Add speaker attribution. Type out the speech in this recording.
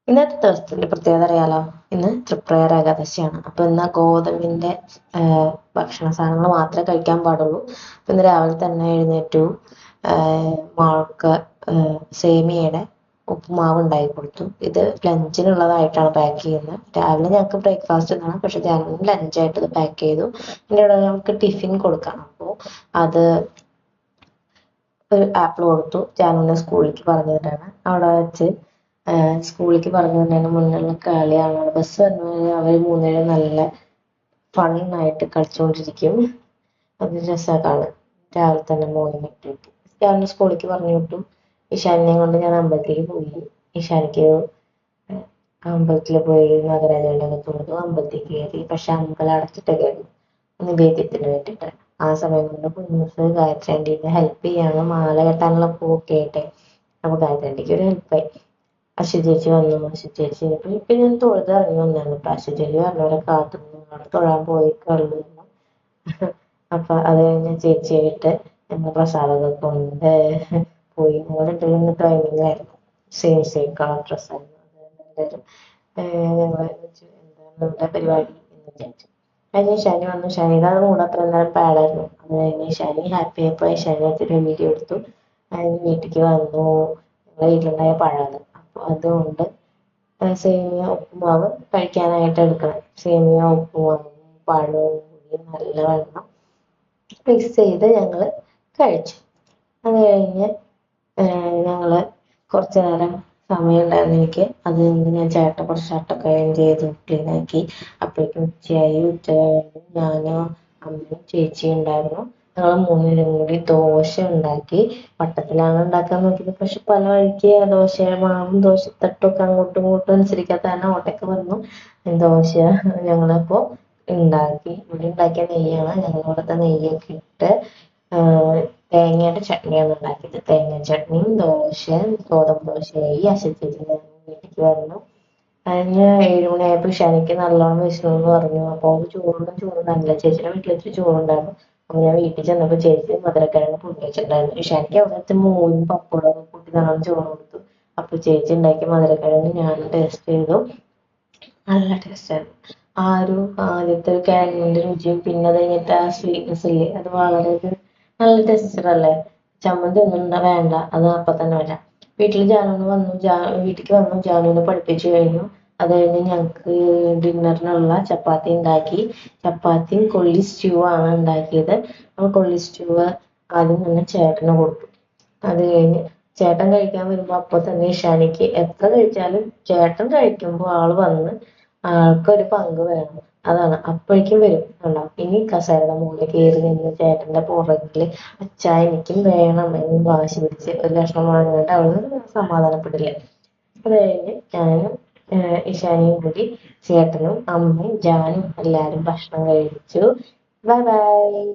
Speaker 1: ഇന്നത്തെ ദിവസത്തിന്റെ പ്രത്യേകത അറിയാലോ. ഇന്ന് തൃപ്രയർ ഏകാദശിയാണ്. അപ്പൊ ഇന്ന് ഗോതമ്പിന്റെ ഭക്ഷണ സാധനങ്ങൾ മാത്രമേ കഴിക്കാൻ പാടുള്ളൂ. അപ്പൊ ഇന്ന് രാവിലെ തന്നെ എഴുന്നേറ്റു. മോൾക്ക് സേമിയയുടെ ഉപ്പുമാവ് ഉണ്ടാക്കി കൊടുത്തു. ഇത് ലഞ്ചിനുള്ളതായിട്ടാണ് പാക്ക് ചെയ്യുന്നത്. രാവിലെ ഞങ്ങൾക്ക് ബ്രേക്ക്ഫാസ്റ്റ് ഇതാണ്, പക്ഷെ രാവിലെ ലഞ്ചായിട്ട് ഇത് പാക്ക് ചെയ്തു. പിന്നെ ഇവിടെ നമുക്ക് ടിഫിൻ കൊടുക്കണം. അപ്പോൾ അത് ഒരു ആപ്പിൾ കൊടുത്തു. ജാനുവിനെ സ്കൂളിലേക്ക് പറഞ്ഞു വിടാണ്. അവിടെ വെച്ച് സ്കൂളിലേക്ക് പറഞ്ഞു വിടുന്നതിന് മുന്നുള്ള കളിയാണ്. ബസ് വരുന്നവരെ അവർ മൂന്നുപേരും നല്ല ഫണ്ണായിട്ട് കളിച്ചുകൊണ്ടിരിക്കും. അത് രസമാണ്. രാവിലെ തന്നെ മോർണിംഗ് ആക്ടിവിറ്റി. രാവിലെ സ്കൂളിലേക്ക് പറഞ്ഞു വിട്ടു. ഇഷാനിനെ കൊണ്ട് ഞാൻ അമ്പലത്തിലേക്ക് പോയി. ഇഷാനിക്ക് അമ്പലത്തിൽ പോയി നാഗരാജാവിൻ്റെ തൊഴുതു. അമ്പലത്തിൽ കയറി. പക്ഷെ അമ്പലം അടച്ചിട്ടൊക്കെ ആയിരുന്നു നിവേദ്യത്തിന് വേണ്ടിയിട്ട്. ആ സമയം കൊണ്ട് കുഞ്ഞുസ് ഗായത്രി ആൻറ്റീനെ ഹെൽപ്പ് ചെയ്യാണ്. മാല കെട്ടാനുള്ള പൂവൊക്കെ ആയിട്ടെ. അപ്പൊ ഗായത്രി ആൻറ്റിക്ക് ഒരു ഹെൽപ്പായി. അശ്വതി ചേച്ചി വന്നു. അശ്വതി ചേച്ചി ഇപ്പൊ ഞാൻ തൊഴുത് ഇറങ്ങി വന്നായിരുന്നു. ഇപ്പൊ അശ്വതി ചേച്ചി പറഞ്ഞവരെ കാത്തു അവിടെ തൊഴാൻ പോയി കളു. അപ്പൊ അത് കഴിഞ്ഞ് ചേച്ചിയായിട്ട് ഞങ്ങൾ പ്രസാദമൊക്കെ കൊണ്ട് പോയി. ഞങ്ങൾ രണ്ടുപേരും ട്രെയിനിങ് ആയിരുന്നു. സെയിം കളർ ഡ്രസ്സായിരുന്നു. എല്ലാവരും ഞങ്ങൾ എന്താണ് പരിപാടി എന്ന് വിചാരിച്ചു. കഴിഞ്ഞ് ശനി വന്നു. ശനിയുടെ മൂഡ് അത്ര നേരം പാടായിരുന്നു. അത് കഴിഞ്ഞ് ശനി ഹാപ്പി ആയപ്പോൾ ശനി വെച്ചിട്ട് വീഡിയോ എടുത്തു. അതിന് വീട്ടിലേക്ക് വന്നു. ഞങ്ങളുടെ വീട്ടിലുണ്ടായ പഴമാണ്. അപ്പോൾ അതുകൊണ്ട് സേമിയ ഉപ്പുമാവ് കഴിക്കാനായിട്ട് എടുക്കണം. സേമിയ ഉപ്പുമാവും പഴവും കൂടി നല്ലവണ്ണം മിക്സ് ചെയ്ത് ഞങ്ങൾ കഴിച്ചു. അത് കഴിഞ്ഞ് ഞങ്ങൾ കുറച്ച് നേരം സമയം ഉണ്ടായിരുന്നു എനിക്ക്. അത് കഴിഞ്ഞ് ഞാൻ കുറച്ച് ഷർട്ടൊക്കെ അയൺ ചെയ്തു ക്ലീനാക്കി. അപ്പോഴേക്കും ഉച്ചയായി. ഉച്ച കഴിഞ്ഞ് ഞാനും അമ്മയും ചേച്ചിയും ഉണ്ടായിരുന്നു. ഞങ്ങൾ മൂന്നുപേരും കൂടി ദോശ ഉണ്ടാക്കി. വട്ടത്തിലാണ് ഉണ്ടാക്കാൻ നോക്കിയത്. പക്ഷെ പല വഴിക്ക് ദോശ മാവും ദോശത്തട്ടൊക്കെ അങ്ങോട്ടും ഇങ്ങോട്ടും അനുസരിക്കാത്ത കാരണം ഓട്ടയൊക്കെ വന്നു. ദോശ ഞങ്ങളിപ്പോൾ ഉണ്ടാക്കി. ഇവിടെ ഉണ്ടാക്കിയ നെയ്യാണ്. ഞങ്ങളിവിടുത്തെ നെയ്യൊക്കെ ഇട്ട് തേങ്ങയുടെ ചട്നിയാണ് ഉണ്ടാക്കിയത്. തേങ്ങ ചട്നിയും ദോശ ഗോതമ്പ് ദോശയായി. അശ്വതി വീട്ടിലേക്ക് വന്നു. കഴിഞ്ഞ് 7 മണിയായപ്പോൾ ഇഷാനിക്ക് നല്ലോണം വിശന്നു എന്ന് പറഞ്ഞു. അപ്പോൾ ചോറുണ്ടായിരുന്നില്ല. ചേച്ചിയുടെ വീട്ടിലെത്തിരി ചോറുണ്ടായിരുന്നു. അപ്പോൾ ഞാൻ വീട്ടിൽ ചെന്നപ്പോൾ ചേച്ചി മധുരക്കിഴങ്ങ് പൊട്ടിച്ചിട്ടുണ്ടായിരുന്നു. ഇഷാനിക്ക് അവിടുത്തെ മോരും പപ്പടവും കൂട്ടി നല്ലോണം ചോറ് കൊടുത്തു. അപ്പോൾ ചേച്ചി ഉണ്ടാക്കിയ മധുരക്കിഴങ്ങ് ഞാനും ടേസ്റ്റ് ചെയ്തു. നല്ല ടേസ്റ്റായിരുന്നു. ആ ഒരു ആദ്യത്തെ കിഴങ്ങിന്റെ രുചിയും പിന്നെ അത് കഴിഞ്ഞിട്ട് ആ സ്വീറ്റ്നെസ് ഇല്ലേ, അത് വളരെ നല്ല ടെക്സ്ചറല്ലേ. ചമ്മന്തി ഒന്നും വേണ്ട, അത് അപ്പം തന്നെ വരാം. വീട്ടിൽ ജാനുവിന് വന്നു. വീട്ടിലേക്ക് വന്നു. ജാനുവിനെ പഠിപ്പിച്ചു കഴിഞ്ഞു. അത് കഴിഞ്ഞ് ഞങ്ങൾക്ക് ഡിന്നറിനുള്ള ചപ്പാത്തി ഉണ്ടാക്കി. ചപ്പാത്തിയും കൊള്ളി സ്റ്റ്യൂ ആണ് ഉണ്ടാക്കിയത്. ആ കൊള്ളി സ്റ്റ്യൂ ആദ്യം തന്നെ ചേട്ടന് കൊടുത്തു. അത് കഴിഞ്ഞ് ചേട്ടൻ കഴിക്കാൻ വരുമ്പോൾ അപ്പോൾ തന്നെ ഇഷാനിക്ക് എത്ര കഴിച്ചാലും ചേട്ടൻ കഴിക്കുമ്പോൾ ആള് വന്ന് ആൾക്കൊരു പങ്ക് വേണം. അതാണ് അപ്പോഴേക്കും വരും. ഉണ്ടാവും. ഇനി കസേരയുടെ മുകളിൽ കയറി നിന്ന് ചേട്ടന്റെ പുറകില് അച്ഛാ എനിക്കും വേണം എന്ന് വാശി പിടിച്ച് ഒരു കഷ്ണം വാങ്ങിയിട്ട് അവള് സമാധാനപ്പെടില്ല. അത് കഴിഞ്ഞ് ഞാനും ഇഷാനിയും കൂടി ചേട്ടനും അമ്മയും ജാനും എല്ലാവരും ഭക്ഷണം കഴിച്ചു. Bye bye.